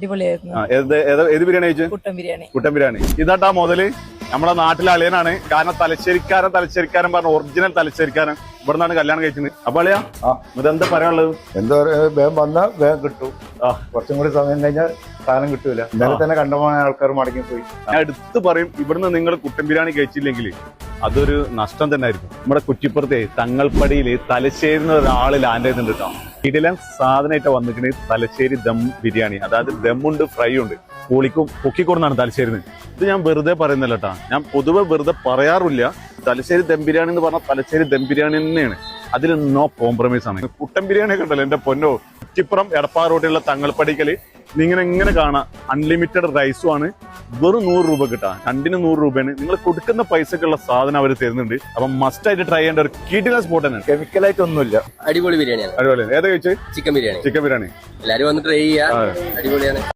ഏത് ബിരിയാണി കഴിച്ചു? കുട്ടൻ ബിരിയാണി. ഇതാട്ടാ മുതല് നമ്മളെ നാട്ടിലെ അളിയനാണ്. കാരണം തലശ്ശേരിക്കാരൻ പറഞ്ഞ ഒറിജിനൽ തലശ്ശേരിക്കാരൻ ഇവിടെ നിന്നാണ് കല്യാണം കഴിച്ചത്. അപ്പൊ അളിയാ ഇതെന്താ പറയാനുള്ളത്? എന്താ പറയാ, വേഗം വന്നാൽ വേഗം കിട്ടും. കുറച്ചും കൂടി സമയം കഴിഞ്ഞാൽ സാധനം കിട്ടൂല. ഇന്നലെ തന്നെ കണ്ടമാന ആൾക്കാർ മടങ്ങിപ്പോയി. ഞാൻ എടുത്തു പറയും, ഇവിടുന്ന് നിങ്ങൾ കുട്ടൻ ബിരിയാണി കഴിച്ചില്ലെങ്കിൽ അതൊരു നഷ്ടം തന്നെ ആയിരിക്കും. നമ്മുടെ കുറ്റിപ്പുറത്തെ തങ്ങൾപ്പടിയില് തലശ്ശേരിന്ന് ഒരാള് ലാൻഡ് ചെയ്തിട്ടുണ്ട് കേട്ടോ. ഇതിലും സാധനമായിട്ട് വന്നിരിക്കുന്നത് തലശ്ശേരി ദം ബിരിയാണി. അതായത് ദമ്മുണ്ട്, ഫ്രൈ ഉണ്ട്, പൊക്കിക്കൊടുന്നാണ് തലശ്ശേരിന്ന്. ഇത് ഞാൻ വെറുതെ പറയുന്നില്ല കേട്ടാ, ഞാൻ പൊതുവെ വെറുതെ പറയാറില്ല. തലശ്ശേരി ദം ബിരിയാണി എന്ന് പറഞ്ഞാൽ തലശ്ശേരി ദം ബിരിയാണി തന്നെയാണ്. അതിൽ നോ കോംപ്രമൈസ് ആണ്. കുട്ടൻ ബിരിയാണി ഒക്കെ ഉണ്ടല്ലോ എന്റെ പൊന്നോ, കുറ്റിപ്പുറം എടപ്പാൾ റോഡിലുള്ള തങ്ങൾപ്പടിക്കല് ഇങ്ങനെ കാണാം. അൺലിമിറ്റഡ് റൈസും ആണ്. വെറും 100 രൂപ കിട്ടാം. 2ന് 100 രൂപയാണ്. നിങ്ങൾ കൊടുക്കുന്ന പൈസക്കുള്ള സാധനം അവർ തരുന്നുണ്ട്. അപ്പൊ മസ്റ്റ് ആയിട്ട് ട്രൈ ചെയ്യേണ്ട ഒരു കിടിലൻ സ്പോട്ട് തന്നെയാണ്. കെമിക്കലായിട്ട് ഒന്നുമില്ല. അടിപൊളി ബിരിയാണിയാണ്. അടിപൊളി. ഏതാ കഴിച്ചത്? ചിക്കൻ ബിരിയാണി. ചിക്കൻ ബിരിയാണി എല്ലാരും വന്ന് ട്രൈ ചെയ്യാം. അടിപൊളിയാണ്.